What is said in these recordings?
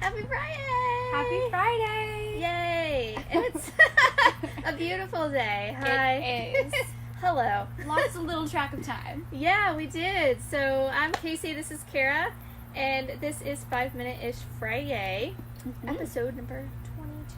Happy Friday! Happy Friday! Yay! It's a beautiful day. Hi. It is. Hello. Lost a little track of time. Yeah, we did. So I'm Casey, this is Kara, and this is 5-Minute-ish Fri YAY, episode number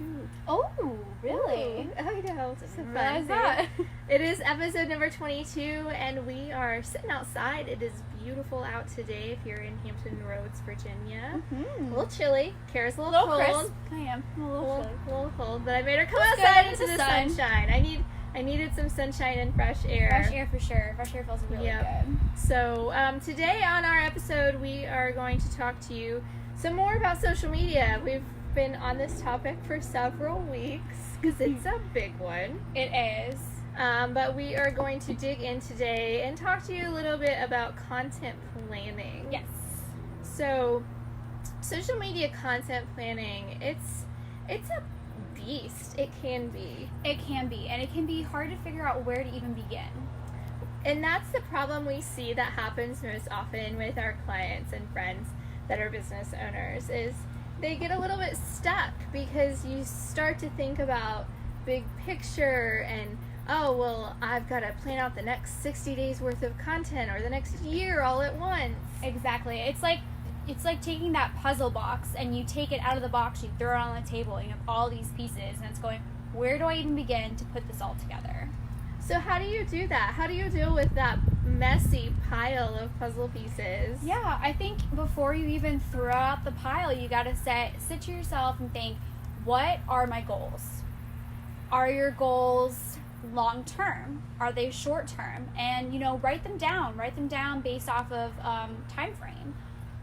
22. Oh, really? Ooh, I know. It's so Realize fun. that. It is episode number 22, and we are sitting outside. It is beautiful out today if you're in Hampton Roads, Virginia. A little chilly. Kara's a little cold. crisp. I am. I'm a little chilly. A little cold, but I made her come It's outside good. into It's the the sun. sunshine. I needed some sunshine and fresh air. Fresh air for sure. Fresh air feels really good. So today on our episode, we are going to talk to you some more about social media. We've been on this topic for several weeks because it's a big one. It is. But we are going to dig in today and talk to you a little bit about content planning. Yes. So, social media content planning, it's a beast. It can be. It can be. And it can be hard to figure out where to even begin. And that's the problem we see that happens most often with our clients and friends that are business owners is they get a little bit stuck because you start to think about big picture and, oh, well, I've got to plan out the next 60 days worth of content or the next year all at once. Exactly. It's like taking that puzzle box and you take it out of the box, you throw it on the table, and you have all these pieces, and it's going, where do I even begin to put this all together? So how do you do that? How do you deal with that messy pile of puzzle pieces? Yeah, I think before you even throw out the pile, you got to sit to yourself and think, what are my goals? Are your goals long term? Are they short term? And, write them down based off of time frame,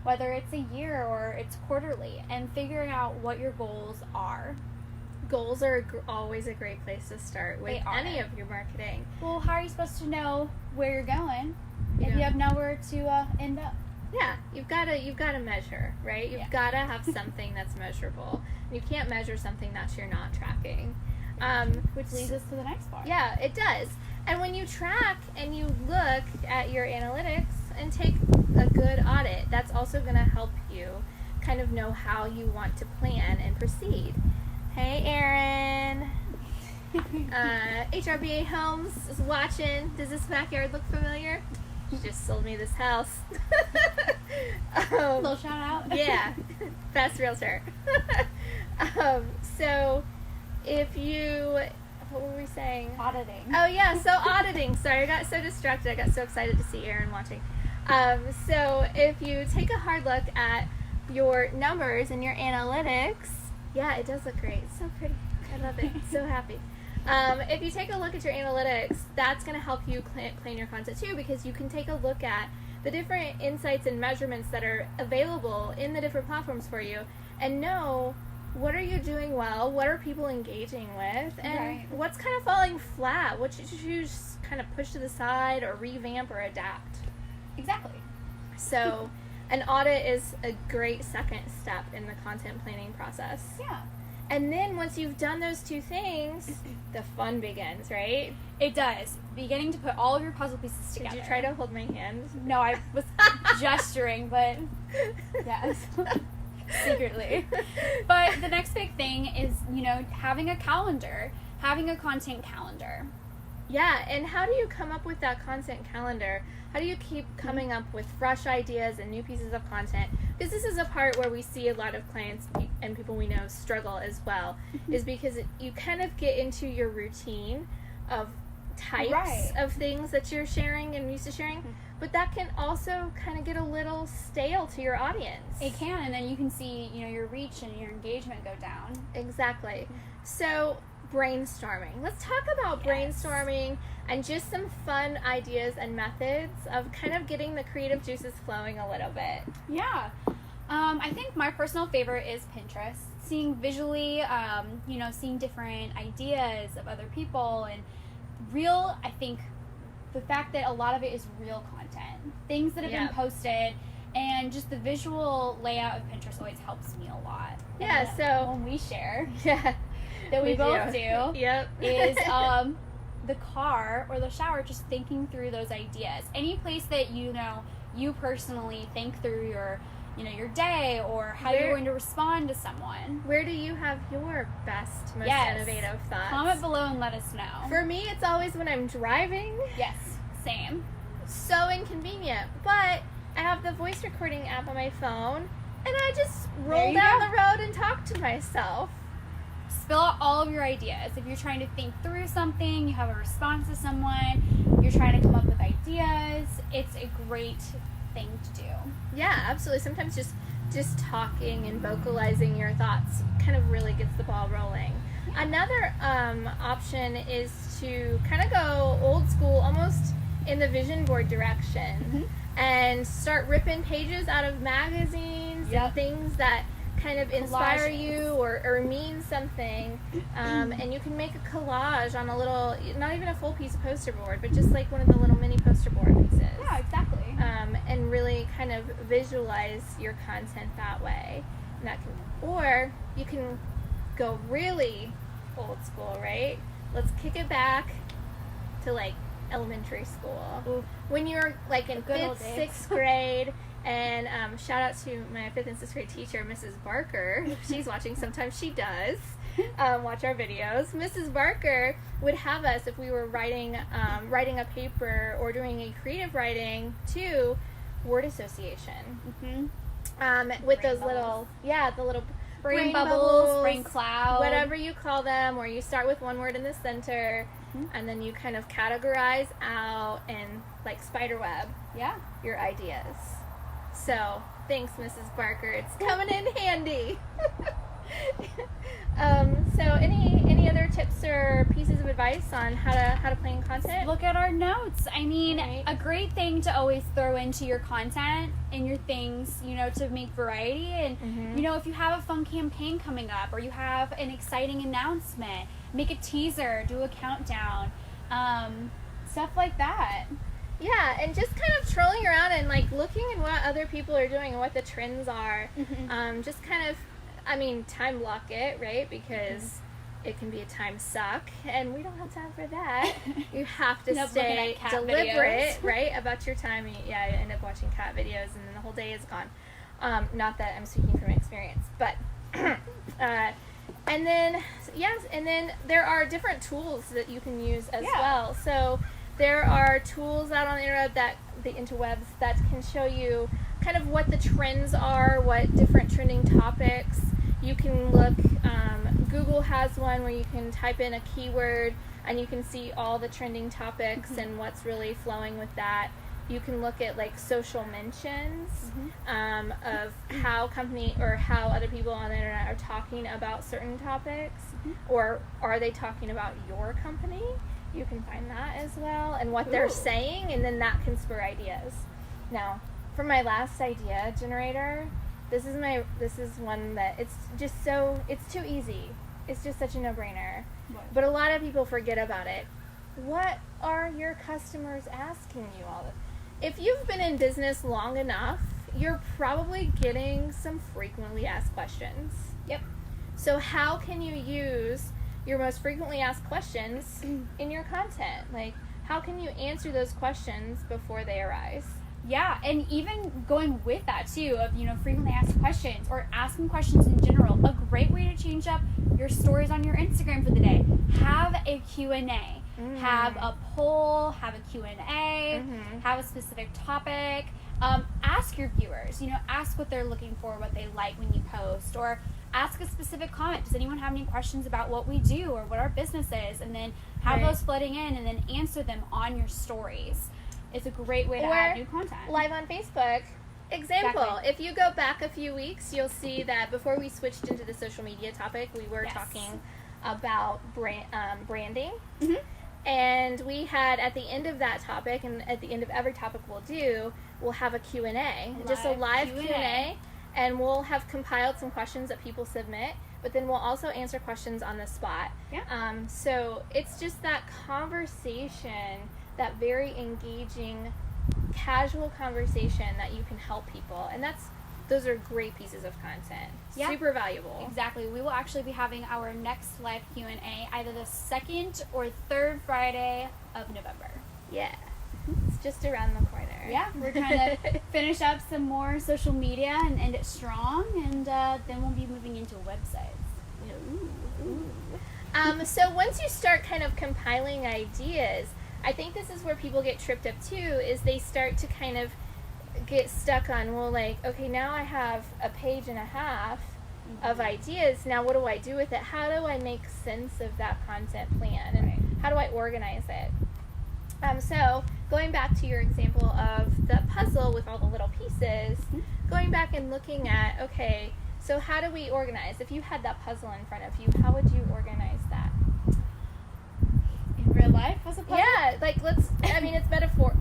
whether it's a year or it's quarterly, and figuring out what your goals are. Goals are always a great place to start with any of your marketing. Well, how are you supposed to know where you're going if you have nowhere to end up? Yeah, you've got to measure, right? You've got to have something that's measurable. You can't measure something that you're not tracking. Which leads us to the next part. Yeah, it does. And when you track and you look at your analytics and take a good audit, that's also going to help you kind of know how you want to plan and proceed. Hey, Erin. HRBA Homes is watching. Does this backyard look familiar? She just sold me this house. Little shout out. Yeah, best realtor. So, if you, what were we saying? Auditing. Oh yeah, so auditing. Sorry, I got so distracted. I got so excited to see Erin watching. So if you take a hard look at your numbers and your analytics, yeah, it does look great. It's so pretty. I love it. So happy. If you take a look at your analytics, that's going to help you plan your content too, because you can take a look at the different insights and measurements that are available in the different platforms for you and know what are you doing well, what are people engaging with, and what's kind of falling flat, what should you just kind of push to the side or revamp or adapt. Exactly. So an audit is a great second step in the content planning process. Yeah. And then once you've done those two things, the fun begins, right? It does. Beginning to put all of your puzzle pieces together. Did you try to hold my hand? No, I was gesturing, but yes. Secretly. But the next big thing is, having a calendar, having a content calendar. Yeah, and how do you come up with that content calendar? How do you keep coming up with fresh ideas and new pieces of content? Because this is a part where we see a lot of clients and people we know struggle as well, is because you kind of get into your routine of types of things that you're sharing and used to sharing, but that can also kind of get a little stale to your audience. It can, and then you can see, your reach and your engagement go down. Exactly. So brainstorming. Let's talk about brainstorming and just some fun ideas and methods of kind of getting the creative juices flowing a little bit. Yeah. I think my personal favorite is Pinterest. Seeing visually, seeing different ideas of other people and I think the fact that a lot of it is real content. Things that have been posted, and just the visual layout of Pinterest always helps me a lot. Yeah, so when we share, that we both do, yep, is the car or the shower, just thinking through those ideas. Any place that you personally think through your your day or how you're going to respond to someone. Where do you have your best, most innovative thoughts? Comment below and let us know. For me, it's always when I'm driving. Yes, same. So inconvenient. But I have the voice recording app on my phone, and I just roll down the road and talk to myself. Spill out all of your ideas. If you're trying to think through something, you have a response to someone, you're trying to come up with ideas, it's a great thing to do. Yeah, absolutely. Sometimes just talking and vocalizing your thoughts kind of really gets the ball rolling. Yeah. Another option is to kind of go old school, almost in the vision board direction, and start ripping pages out of magazines and things that kind of inspire you or mean something, and you can make a collage on a little, not even a full piece of poster board, but just like one of the little mini poster board pieces. Yeah, exactly. And really kind of visualize your content that way. And that can, or you can go really old school, right? Let's kick it back to like elementary school. Ooh. When you're like in 5th, 6th grade. And shout out to my 5th and 6th grade teacher, Mrs. Barker. If she's watching, sometimes she does watch our videos. Mrs. Barker would have us, if we were writing a paper or doing a creative writing, to word association. With those little, the little brain bubbles, brain cloud, whatever you call them, where you start with one word in the center, and then you kind of categorize out and like spiderweb your ideas. So, thanks, Mrs. Barker. It's coming in handy. So, any other tips or pieces of advice on how to plan content? Look at our notes. I mean, a great thing to always throw into your content and your things, to make variety. And, if you have a fun campaign coming up or you have an exciting announcement, make a teaser, do a countdown, stuff like that. Yeah, and just kind of trolling around and like looking at what other people are doing and what the trends are. Just kind of, time block it, right? Because it can be a time suck, and we don't have time for that. You have to stay deliberate, right, about your time. Yeah, I end up watching cat videos, and then the whole day is gone. Not that I'm speaking from experience, but and then there are different tools that you can use as well. So there are tools out on the internet, the interwebs, that can show you kind of what the trends are, what different trending topics. You can look, Google has one where you can type in a keyword and you can see all the trending topics and what's really flowing with that. You can look at like social mentions of how company or how other people on the internet are talking about certain topics, or are they talking about your company? You can find that as well, and what they're saying, and then that can spur ideas. Now, for my last idea generator, this is one that it's too easy. It's just such a no-brainer. But a lot of people forget about it. What are your customers asking you all the time? If you've been in business long enough, you're probably getting some frequently asked questions. Yep. So how can you use your most frequently asked questions in your content? Like, how can you answer those questions before they arise? Yeah, and even going with that too, of frequently asked questions or asking questions in general. A great way to change up your stories on your Instagram for the day. Have a Q&A. Have a poll, have a Q&A, have a specific topic. Ask your viewers, ask what they're looking for, what they like when you post, or ask a specific comment. Does anyone have any questions about what we do or what our business is? And then have those flooding in and then answer them on your stories. It's a great way to add new content. Live on Facebook. Example, if you go back a few weeks, you'll see that before we switched into the social media topic, we were talking about branding. And we had, at the end of that topic, and at the end of every topic we'll have a Q&A. Just a live Q&A. And we'll have compiled some questions that people submit, but then we'll also answer questions on the spot. So it's just that conversation, that very engaging, casual conversation that you can help people. And those are great pieces of content. Super valuable. Exactly. We will actually be having our next live Q&A either the 2nd or 3rd Friday of November. Yeah. just around the corner. Yeah, we're trying to finish up some more social media and end it strong, and then we'll be moving into websites. So once you start kind of compiling ideas, I think this is where people get tripped up too, is they start to kind of get stuck on, well, like, okay, now I have a page and a half of ideas. Now what do I do with it? How do I make sense of that content plan? And how do I organize it? So going back to your example of the puzzle with all the little pieces, going back and looking at, okay, so how do we organize? If you had that puzzle in front of you, how would you organize that? In real life, as a puzzle? Yeah, like it's a metaphor,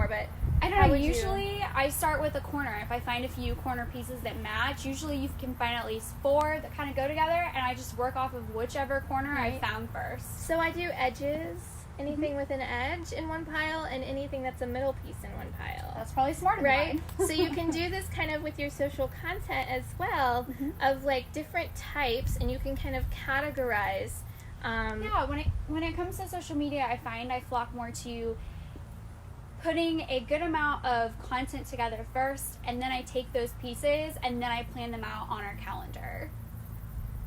but I don't know. Usually, I start with a corner. If I find a few corner pieces that match, usually you can find at least 4 that kind of go together, and I just work off of whichever corner I found first. So I do edges, anything with an edge in one pile, and anything that's a middle piece in one pile. That's probably smart, right? So you can do this kind of with your social content as well, of like different types, and you can kind of categorize. Yeah, when it comes to social media, I find I flock more to putting a good amount of content together first, and then I take those pieces and then I plan them out on our calendar.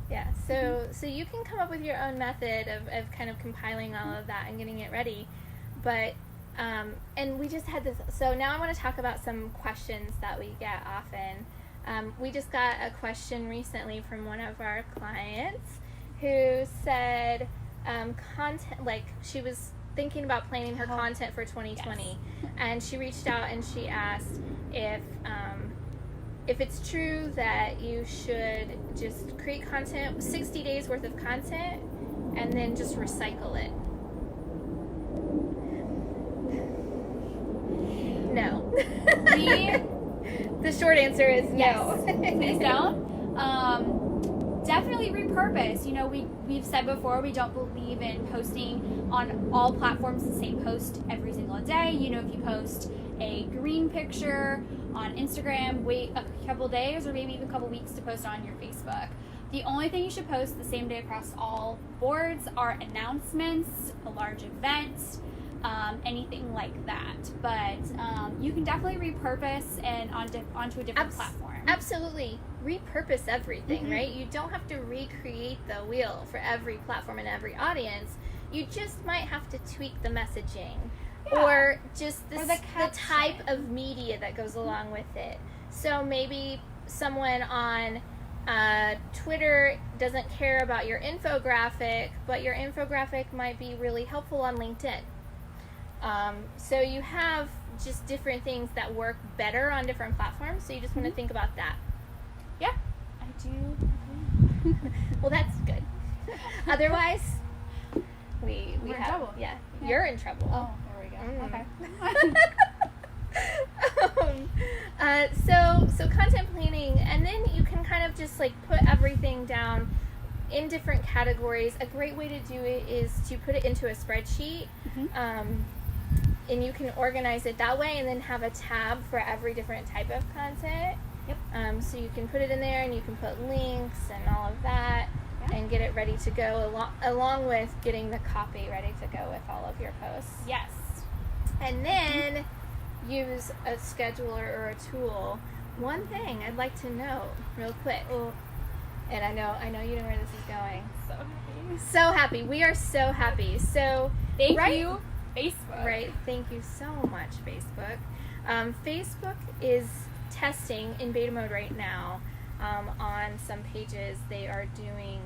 Yeah, so you can come up with your own method of kind of compiling all of that and getting it ready. But, and we just had this, so now I want to talk about some questions that we get often. We just got a question recently from one of our clients who said content, like she was thinking about planning her content for 2020, and she reached out and she asked if it's true that you should just create content, 60 days worth of content, and then just recycle it. No. The short answer is no. Please don't. Definitely repurpose. You know, we've said before, we don't believe in posting on all platforms the same post every single day. You know, if you post a green picture on Instagram, wait a couple days or maybe even a couple weeks to post on your Facebook. The only thing you should post the same day across all boards are announcements, a large event, anything like that. But you can definitely repurpose and onto a different platform. Absolutely. Repurpose everything, right? You don't have to recreate the wheel for every platform and every audience. You just might have to tweak the messaging or just the type of media that goes along with it. So maybe someone on Twitter doesn't care about your infographic, but your infographic might be really helpful on LinkedIn. So you have just different things that work better on different platforms, so you just want to think about that. Yeah, I do. Well, that's good. Otherwise, we're in trouble. Yeah, you're in trouble. Oh, there we go. Okay. So content planning, and then you can kind of just like put everything down in different categories. A great way to do it is to put it into a spreadsheet. And you can organize it that way and then have a tab for every different type of content. Yep. So you can put it in there and you can put links and all of that and get it ready to go along with getting the copy ready to go with all of your posts. Yes. And then use a scheduler or a tool. One thing I'd like to know real quick, and I know you know where this is going. So happy. We are so happy. So thank you, Facebook. Right. Thank you so much, Facebook. Facebook is testing in beta mode right now on some pages. They are doing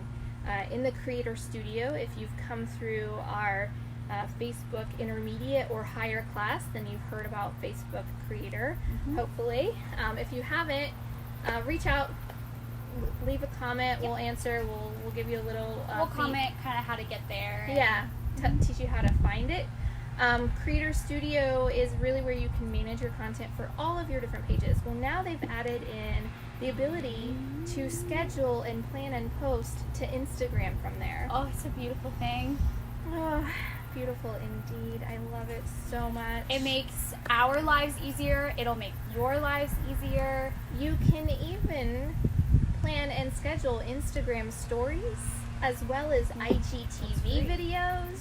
in the Creator Studio. If you've come through our Facebook Intermediate or higher class, then you've heard about Facebook Creator, hopefully. If you haven't, reach out, leave a comment. We'll answer. We'll give you a little. We'll comment kind of how to get there. Yeah, teach you how to find it. Creator Studio is really where you can manage your content for all of your different pages. Well, now they've added in the ability to schedule and plan and post to Instagram from there. Oh, it's a beautiful thing. Oh, beautiful indeed. I love it so much. It makes our lives easier. It'll make your lives easier. You can even plan and schedule Instagram stories as well as IGTV videos.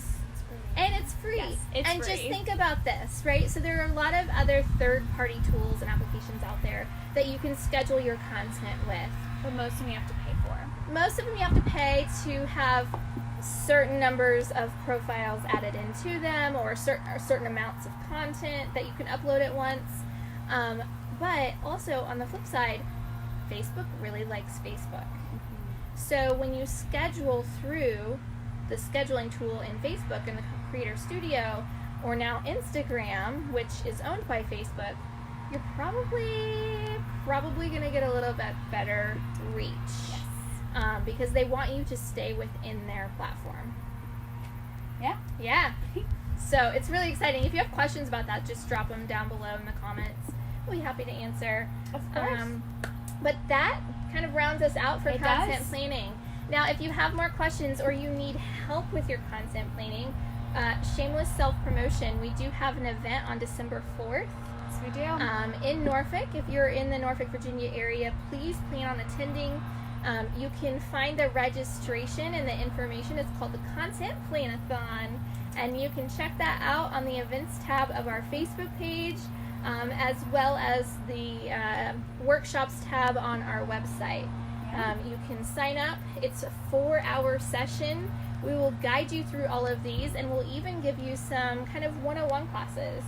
And it's free. Yes, it's and free. Just think about this, right? So there are a lot of other third-party tools and applications out there that you can schedule your content with. But most of them you have to pay for. Most of them you have to pay to have certain numbers of profiles added into them, or certain amounts of content that you can upload at once. But also, on the flip side, Facebook really likes Facebook. So when you schedule through the scheduling tool in Facebook in the Creator Studio, or now Instagram, which is owned by Facebook, you're probably going to get a little bit better reach. Yes. Because they want you to stay within their platform. Yeah. Yeah. So it's really exciting. If you have questions about that, just drop them down below in the comments. We'll be happy to answer. Of course. But that kind of rounds us out for It content does. planning. Now, if you have more questions or you need help with your content planning, shameless self-promotion, we do have an event on December 4th. Yes, we do. In Norfolk. If you're in the Norfolk, Virginia area, please plan on attending. You can find the registration and the information. It's called the Content Planathon, and you can check that out on the events tab of our Facebook page, as well as the workshops tab on our website. You can sign up. It's a 4-hour session. We will guide you through all of these, and we'll even give you some kind of 101 classes.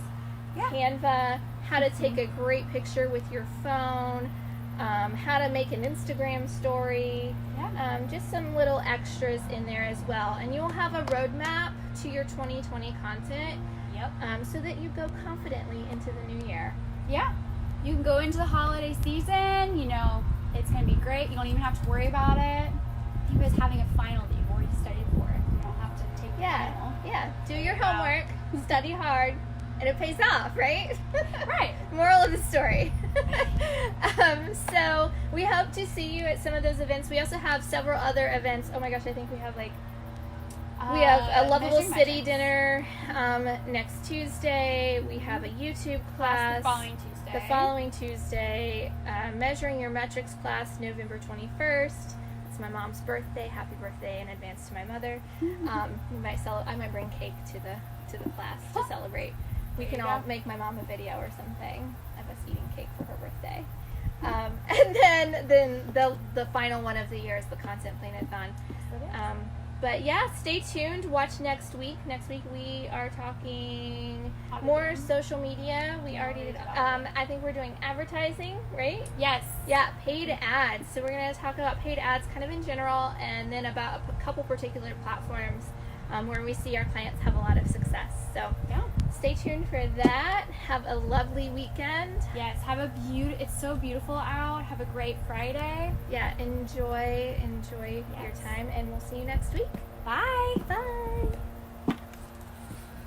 Yeah. Canva, how to take a great picture with your phone, how to make an Instagram story, Yeah. just some little extras in there as well. And you'll have a roadmap to your 2020 content, Yep. so that you go confidently into the new year. Yeah. You can go into the holiday season, it's going to be great. You don't even have to worry about it. Think of it as having a final that you've already studied for. You don't have to take the final. Yeah. Do your Wow. homework, study hard, and it pays off, right? Right. Moral of the story. So we hope to see you at some of those events. We also have several other events. Oh my gosh, I think we have we have a Lovable Measuring City Metrics. dinner next Tuesday. We have a YouTube class The following Tuesday. the following Tuesday. Measuring Your Metrics class, November 21st. It's my mom's birthday. Happy birthday in advance to my mother. I might bring cake to the class to celebrate. We There can you all go. make my mom a video or something of us eating cake for her birthday. And then the final one of the year is the Content Planathon. But yeah, stay tuned. Watch next week. Next week we are talking more Auditing. social media. We already did. I think we're doing advertising, right? Yes. Yeah, paid ads. So we're going to talk about paid ads kind of in general, and then about a couple particular platforms where we see our clients have a lot of success. So Yeah. stay tuned for that. Have a lovely weekend. Yes. It's so beautiful out. Have a great Friday. Yeah, enjoy your Yes. time, and we'll see you next week. Bye. Bye.